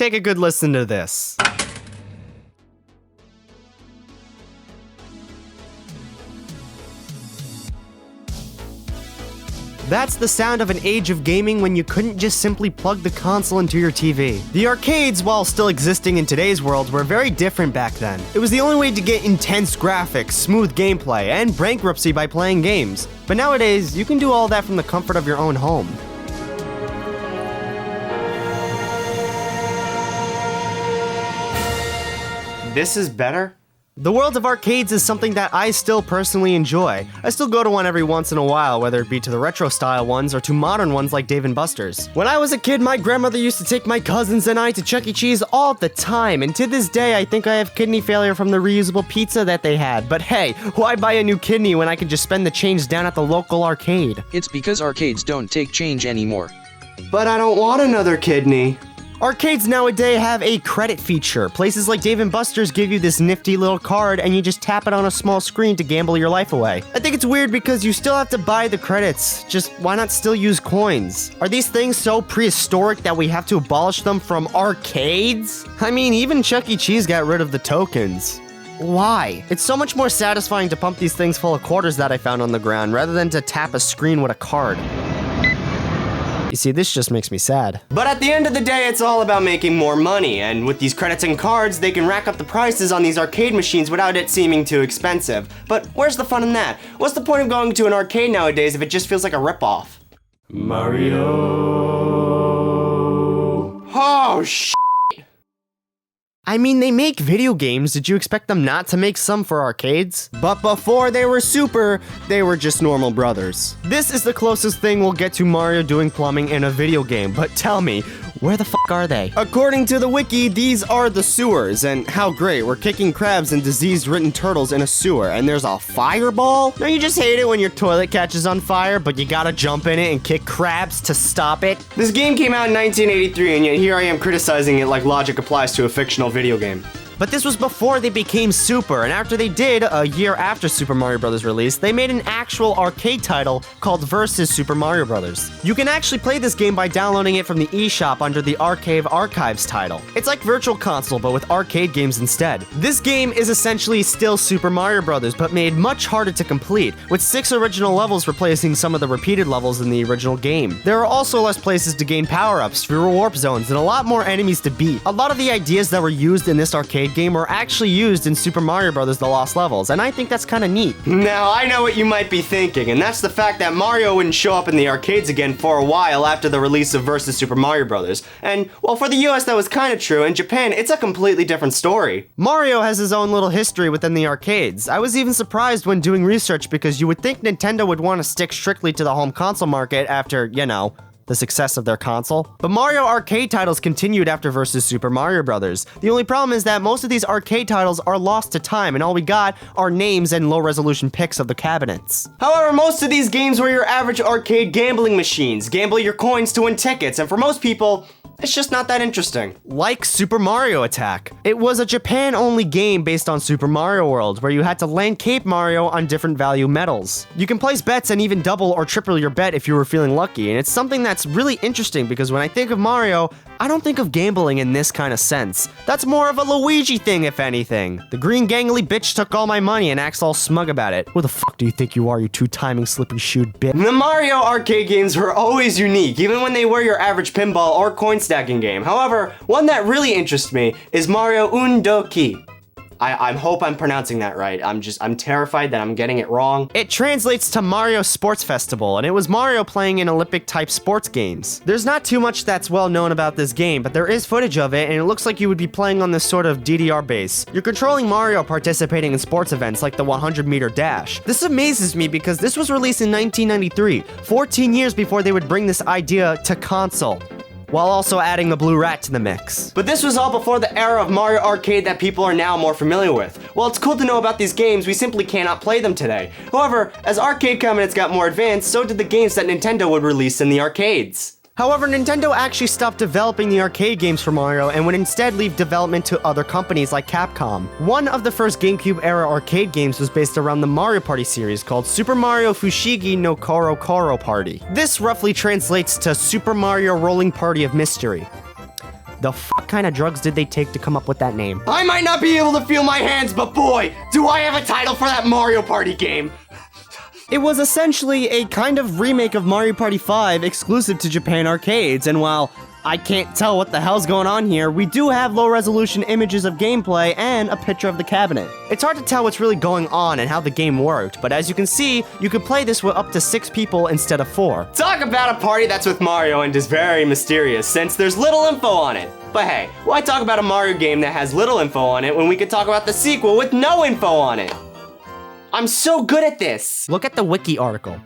Take a good listen to this. That's the sound of an age of gaming when you couldn't just simply plug the console into your TV. The arcades, while still existing in today's world, were very different back then. It was the only way to get intense graphics, smooth gameplay, and bankruptcy by playing games. But nowadays, you can do all that from the comfort of your own home. This is better? The world of arcades is something that I still personally enjoy. I still go to one every once in a while, whether it be to the retro style ones or to modern ones like Dave & Buster's. When I was a kid, my grandmother used to take my cousins and I to Chuck E. Cheese all the time, and to this day I think I have kidney failure from the reusable pizza that they had. But hey, why buy a new kidney when I could just spend the change down at the local arcade? It's because arcades don't take change anymore. But I don't want another kidney. Arcades nowadays have a credit feature. Places like Dave & Buster's give you this nifty little card and you just tap it on a small screen to gamble your life away. I think it's weird because you still have to buy the credits. Just why not still use coins? Are these things so prehistoric that we have to abolish them from arcades? I mean, even Chuck E. Cheese got rid of the tokens. Why? It's so much more satisfying to pump these things full of quarters that I found on the ground rather than to tap a screen with a card. You see, this just makes me sad. But at the end of the day, it's all about making more money, and with these credits and cards, they can rack up the prices on these arcade machines without it seeming too expensive. But where's the fun in that? What's the point of going to an arcade nowadays if it just feels like a ripoff? Mario. Oh, shit. I mean, they make video games. Did you expect them not to make some for arcades? But before they were super, they were just normal brothers. This is the closest thing we'll get to Mario doing plumbing in a video game, but tell me, where the fuck are they? According to the wiki, these are the sewers, and how great, we're kicking crabs and disease-ridden turtles in a sewer, and there's a fireball? Don't you just hate it when your toilet catches on fire, but you gotta jump in it and kick crabs to stop it? This game came out in 1983, and yet here I am criticizing it like logic applies to a fictional video game. But this was before they became super, and after they did, a year after Super Mario Bros. Release, they made an actual arcade title called Versus Super Mario Bros. You can actually play this game by downloading it from the eShop under the Arcade Archives title. It's like Virtual Console, but with arcade games instead. This game is essentially still Super Mario Bros., but made much harder to complete, with 6 original levels replacing some of the repeated levels in the original game. There are also less places to gain power-ups, fewer warp zones, and a lot more enemies to beat. A lot of the ideas that were used in this arcade game were actually used in Super Mario Bros. The Lost Levels, and I think that's kinda neat. Now, I know what you might be thinking, and that's the fact that Mario wouldn't show up in the arcades again for a while after the release of Versus Super Mario Bros. And, well, for the US that was kinda true, in Japan, it's a completely different story. Mario has his own little history within the arcades. I was even surprised when doing research because you would think Nintendo would want to stick strictly to the home console market after, you know, the success of their console. But Mario arcade titles continued after Versus Super Mario Bros. The only problem is that most of these arcade titles are lost to time, and all we got are names and low-resolution pics of the cabinets. However, most of these games were your average arcade gambling machines. Gamble your coins to win tickets, and for most people, it's just not that interesting. Like Super Mario Attack. It was a Japan-only game based on Super Mario World, where you had to land Cape Mario on different value medals. You can place bets and even double or triple your bet if you were feeling lucky, and it's something that's really interesting because when I think of Mario, I don't think of gambling in this kind of sense. That's more of a Luigi thing, if anything. The green gangly bitch took all my money and acts all smug about it. Who the fuck do you think you are, you two-timing slippery-shoed bitch? The Mario arcade games were always unique, even when they were your average pinball or coin stacking game. However, one that really interests me is Mario Undoki. I hope I'm pronouncing that right. I'm terrified that I'm getting it wrong. It translates to Mario Sports Festival, and it was Mario playing in Olympic-type sports games. There's not too much that's well known about this game, but there is footage of it, and it looks like you would be playing on this sort of DDR base. You're controlling Mario participating in sports events like the 100-meter dash. This amazes me because this was released in 1993, 14 years before they would bring this idea to console, while also adding the Blue Rat to the mix. But this was all before the era of Mario Arcade that people are now more familiar with. While it's cool to know about these games, we simply cannot play them today. However, as arcade cabinets got more advanced, so did the games that Nintendo would release in the arcades. However, Nintendo actually stopped developing the arcade games for Mario and would instead leave development to other companies like Capcom. One of the first GameCube-era arcade games was based around the Mario Party series called Super Mario Fushigi no Koro Koro Party. This roughly translates to Super Mario Rolling Party of Mystery. The fuck kind of drugs did they take to come up with that name? I might not be able to feel my hands, but boy, do I have a title for that Mario Party game. It was essentially a kind of remake of Mario Party 5 exclusive to Japan arcades, and while I can't tell what the hell's going on here, we do have low-resolution images of gameplay and a picture of the cabinet. It's hard to tell what's really going on and how the game worked, but as you can see, you could play this with up to 6 people instead of 4. Talk about a party that's with Mario and is very mysterious, since there's little info on it. But hey, why talk about a Mario game that has little info on it when we could talk about the sequel with no info on it? I'm so good at this! Look at the wiki article.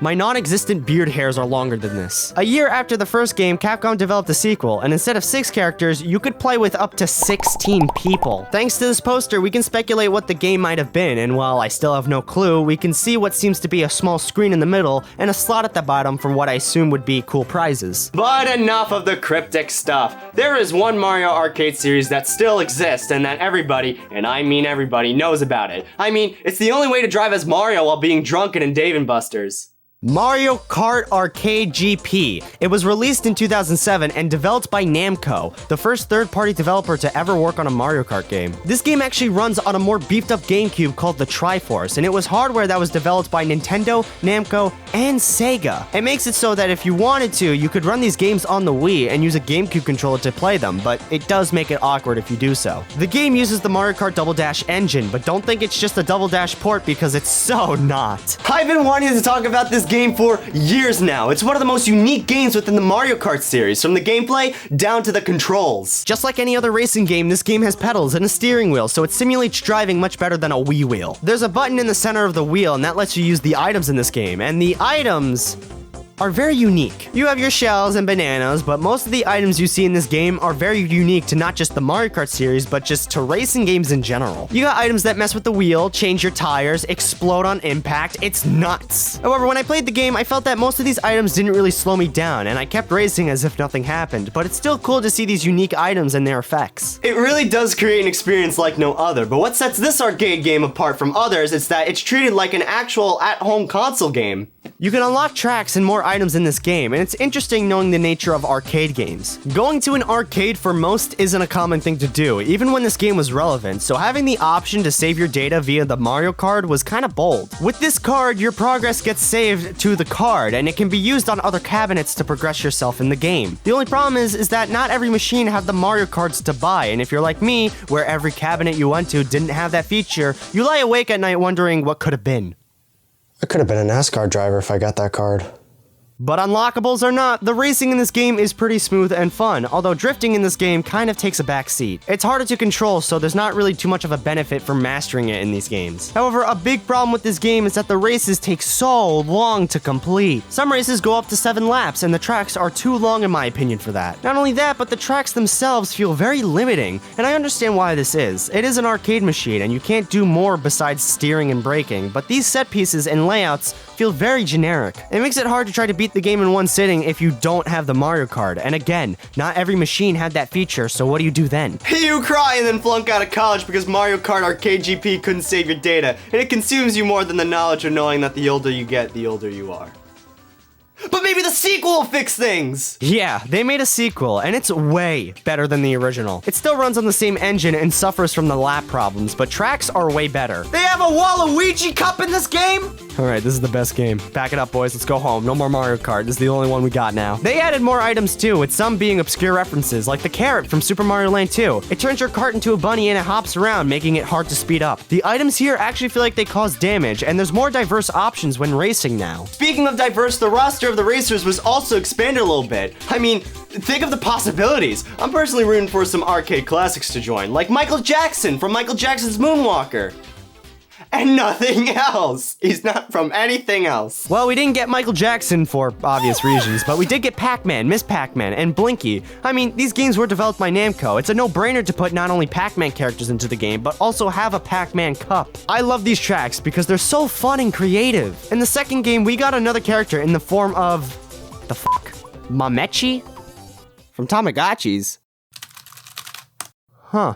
My non-existent beard hairs are longer than this. A year after the first game, Capcom developed a sequel, and instead of 6 characters, you could play with up to 16 people. Thanks to this poster, we can speculate what the game might have been, and while I still have no clue, we can see what seems to be a small screen in the middle and a slot at the bottom for what I assume would be cool prizes. But enough of the cryptic stuff. There is one Mario arcade series that still exists and that everybody, and I mean everybody, knows about it. I mean, it's the only way to drive as Mario while being drunken in Dave & Buster's. Mario Kart Arcade GP. It was released in 2007 and developed by Namco, the first third-party developer to ever work on a Mario Kart game. This game actually runs on a more beefed-up GameCube called the Triforce, and it was hardware that was developed by Nintendo, Namco, and Sega. It makes it so that if you wanted to, you could run these games on the Wii and use a GameCube controller to play them, but it does make it awkward if you do so. The game uses the Mario Kart Double Dash engine, but don't think it's just a Double Dash port because it's so not. I've been wanting to talk about this game for years now. It's one of the most unique games within the Mario Kart series, from the gameplay down to the controls. Just like any other racing game, this game has pedals and a steering wheel, so it simulates driving much better than a Wii wheel. There's a button in the center of the wheel, and that lets you use the items in this game, and the items are very unique. You have your shells and bananas, but most of the items you see in this game are very unique to not just the Mario Kart series, but just to racing games in general. You got items that mess with the wheel, change your tires, explode on impact. It's nuts. However, when I played the game, I felt that most of these items didn't really slow me down, and I kept racing as if nothing happened, but it's still cool to see these unique items and their effects. It really does create an experience like no other, but what sets this arcade game apart from others is that it's treated like an actual at-home console game. You can unlock tracks and more items in this game, and it's interesting knowing the nature of arcade games. Going to an arcade for most isn't a common thing to do, even when this game was relevant, so having the option to save your data via the Mario card was kinda bold. With this card, your progress gets saved to the card, and it can be used on other cabinets to progress yourself in the game. The only problem is that not every machine had the Mario cards to buy, and if you're like me, where every cabinet you went to didn't have that feature, you lie awake at night wondering what could have been. I could have been a NASCAR driver if I got that card. But unlockables or not, the racing in this game is pretty smooth and fun, although drifting in this game kind of takes a back seat. It's harder to control, so there's not really too much of a benefit for mastering it in these games. However, a big problem with this game is that the races take so long to complete. Some races go up to 7 laps, and the tracks are too long in my opinion for that. Not only that, but the tracks themselves feel very limiting, and I understand why this is. It is an arcade machine, and you can't do more besides steering and braking, but these set pieces and layouts feel very generic. It makes it hard to try to beat the game in one sitting if you don't have the Mario card, and again, not every machine had that feature, so what do you do then? You cry and then flunk out of college because Mario Kart Arcade GP couldn't save your data, and it consumes you more than the knowledge of knowing that the older you get, the older you are. But maybe the sequel will fix things! Yeah, they made a sequel, and it's way better than the original. It still runs on the same engine and suffers from the lap problems, but tracks are way better. They have a Waluigi Cup in this game? Alright, this is the best game. Pack it up, boys, let's go home. No more Mario Kart, this is the only one we got now. They added more items too, with some being obscure references, like the carrot from Super Mario Land 2. It turns your cart into a bunny and it hops around, making it hard to speed up. The items here actually feel like they cause damage, and there's more diverse options when racing now. Speaking of diverse, the roster of the racers was also expanded a little bit. I mean, think of the possibilities. I'm personally rooting for some arcade classics to join, like Michael Jackson from Michael Jackson's Moonwalker. And nothing else. He's not from anything else. Well, we didn't get Michael Jackson for obvious reasons, but we did get Pac-Man, Miss Pac-Man, and Blinky. I mean, these games were developed by Namco. It's a no-brainer to put not only Pac-Man characters into the game, but also have a Pac-Man Cup. I love these tracks because they're so fun and creative. In the second game, we got another character in the form of... the fuck? Mamechi? From Tamagotchis. Huh.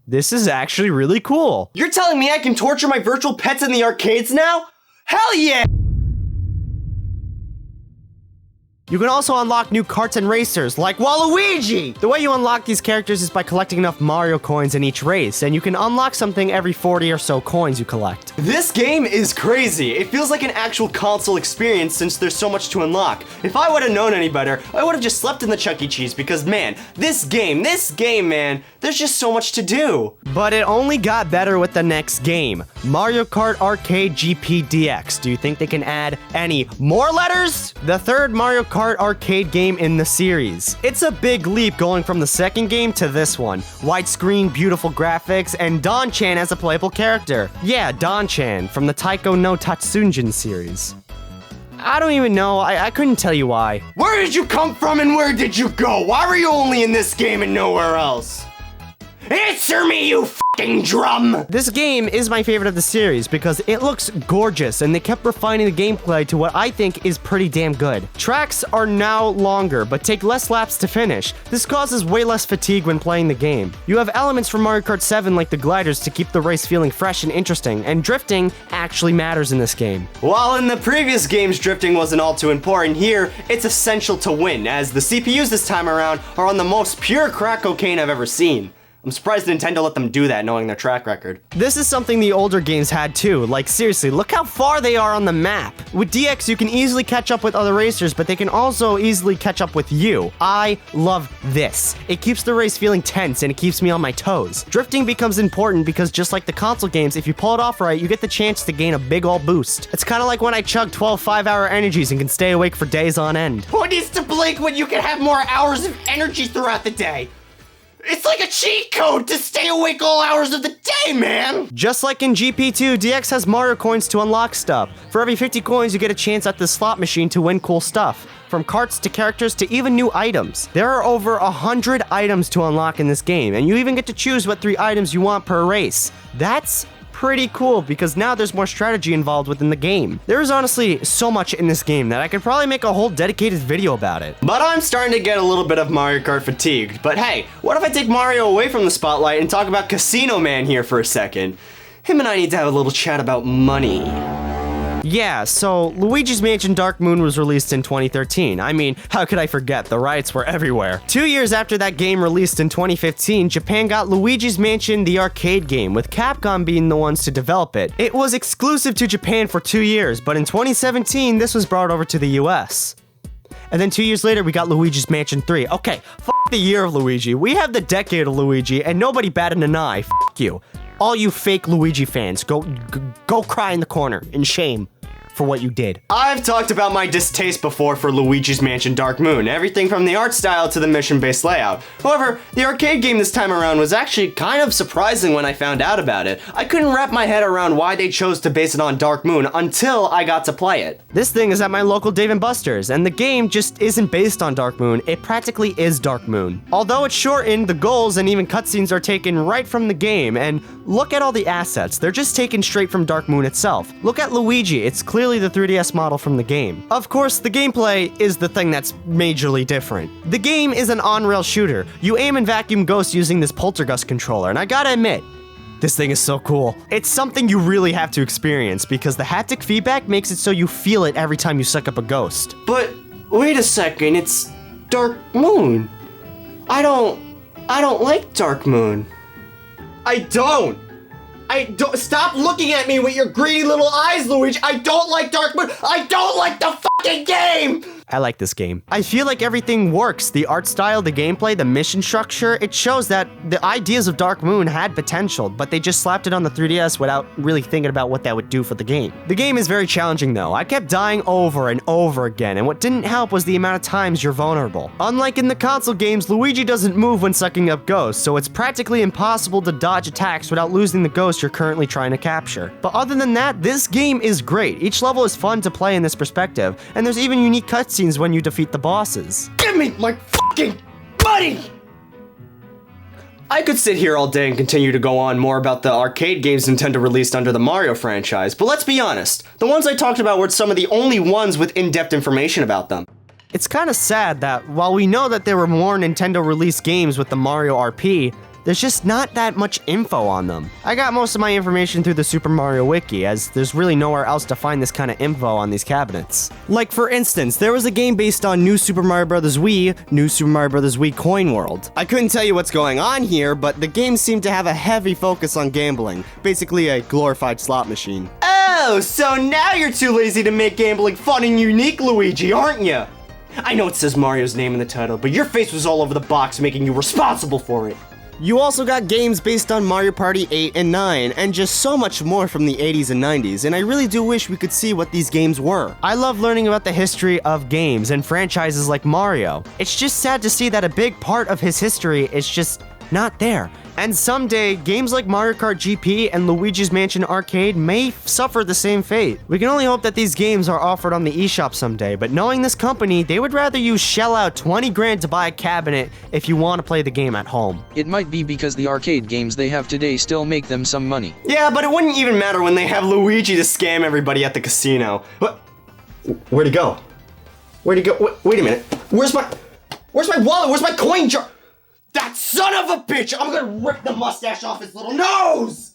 This is actually really cool. You're telling me I can torture my virtual pets in the arcades now? Hell yeah! You can also unlock new karts and racers, like Waluigi! The way you unlock these characters is by collecting enough Mario coins in each race, and you can unlock something every 40 or so coins you collect. This game is crazy. It feels like an actual console experience since there's so much to unlock. If I would have known any better, I would have just slept in the Chuck E. Cheese because, man, this game, man, there's just so much to do. But it only got better with the next game, Mario Kart Arcade GP DX. Do you think they can add any more letters? The third Mario Kart arcade game in the series. It's a big leap going from the second game to this one. Widescreen, beautiful graphics, and Don-chan as a playable character. Yeah, Don-chan from the Taiko no Tatsujin series. I don't even know. I couldn't tell you why. Where did you come from and where did you go? Why were you only in this game and nowhere else? Answer me, you f***ing drum! This game is my favorite of the series because it looks gorgeous and they kept refining the gameplay to what I think is pretty damn good. Tracks are now longer but take less laps to finish. This causes way less fatigue when playing the game. You have elements from Mario Kart 7 like the gliders to keep the race feeling fresh and interesting, and drifting actually matters in this game. While in the previous games drifting wasn't all too important, here it's essential to win, as the CPUs this time around are on the most pure crack cocaine I've ever seen. I'm surprised Nintendo let them do that knowing their track record. This is something the older games had too. Like seriously, look how far they are on the map. With DX, you can easily catch up with other racers, but they can also easily catch up with you. I love this. It keeps the race feeling tense and it keeps me on my toes. Drifting becomes important because just like the console games, if you pull it off right, you get the chance to gain a big ol' boost. It's kind of like when I chug 12 5-hour energies and can stay awake for days on end. Who needs to blink when you can have more hours of energy throughout the day? It's like a cheat code to stay awake all hours of the day, man! Just like in GP2, DX has Mario coins to unlock stuff. For every 50 coins, you get a chance at the slot machine to win cool stuff. From carts to characters to even new items. There are over 100 items to unlock in this game, and you even get to choose what 3 items you want per race. That's pretty cool because now there's more strategy involved within the game. There is honestly so much in this game that I could probably make a whole dedicated video about it. But I'm starting to get a little bit of Mario Kart fatigued. But hey, what if I take Mario away from the spotlight and talk about Casino Man here for a second? Him and I need to have a little chat about money. Yeah, so Luigi's Mansion Dark Moon was released in 2013. I mean, how could I forget? The riots were everywhere. 2 years after that game released in 2015, Japan got Luigi's Mansion the arcade game, with Capcom being the ones to develop it. It was exclusive to Japan for 2 years, but in 2017, this was brought over to the US. And then 2 years later, we got Luigi's Mansion 3. Okay, f*** the year of Luigi. We have the decade of Luigi, and nobody batted an eye. F*** you. All you fake Luigi fans, go cry in the corner in shame for what you did. I've talked about my distaste before for Luigi's Mansion Dark Moon, everything from the art style to the mission-based layout. However, the arcade game this time around was actually kind of surprising when I found out about it. I couldn't wrap my head around why they chose to base it on Dark Moon until I got to play it. This thing is at my local Dave & Buster's, and the game just isn't based on Dark Moon, it practically is Dark Moon. Although it's shortened, the goals and even cutscenes are taken right from the game, and look at all the assets, they're just taken straight from Dark Moon itself. Look at Luigi, it's clearly the 3DS model from the game. Of course, the gameplay is the thing that's majorly different. The game is an on-rail shooter. You aim and vacuum ghosts using this poltergust controller, and I gotta admit, this thing is so cool. It's something you really have to experience because the haptic feedback makes it so you feel it every time you suck up a ghost. But wait a second, it's Dark Moon. I don't like Dark Moon. I don't. Stop looking at me with your greedy little eyes, Luigi. I don't like Dark Moon. I don't like the fucking game. I like this game. I feel like everything works. The art style, the gameplay, the mission structure, it shows that the ideas of Dark Moon had potential, but they just slapped it on the 3DS without really thinking about what that would do for the game. The game is very challenging though. I kept dying over and over again, and what didn't help was the amount of times you're vulnerable. Unlike in the console games, Luigi doesn't move when sucking up ghosts, so it's practically impossible to dodge attacks without losing the ghost you're currently trying to capture. But other than that, this game is great. Each level is fun to play in this perspective, and there's even unique cutscenes when you defeat the bosses. Give me my fucking money! I could sit here all day and continue to go on more about the arcade games Nintendo released under the Mario franchise, but let's be honest, the ones I talked about were some of the only ones with in-depth information about them. It's kinda sad that while we know that there were more Nintendo released games with the Mario RP, there's just not that much info on them. I got most of my information through the Super Mario Wiki, as there's really nowhere else to find this kind of info on these cabinets. Like for instance, there was a game based on New Super Mario Bros. Wii, New Super Mario Bros. Wii Coin World. I couldn't tell you what's going on here, but the game seemed to have a heavy focus on gambling, basically a glorified slot machine. Oh, so now you're too lazy to make gambling fun and unique, Luigi, aren't you? I know it says Mario's name in the title, but your face was all over the box, making you responsible for it. You also got games based on Mario Party 8 and 9, and just so much more from the 80s and 90s, and I really do wish we could see what these games were. I love learning about the history of games and franchises like Mario. It's just sad to see that a big part of his history is just not there. And someday, games like Mario Kart GP and Luigi's Mansion Arcade may suffer the same fate. We can only hope that these games are offered on the eShop someday, but knowing this company, they would rather you shell out 20 grand to buy a cabinet if you want to play the game at home. It might be because the arcade games they have today still make them some money. Yeah, but it wouldn't even matter when they have Luigi to scam everybody at the casino. What? Where'd he go? Where'd he go? Wait a minute. Where's my wallet? Where's my coin jar? That son of a bitch! I'm gonna rip the mustache off his little nose!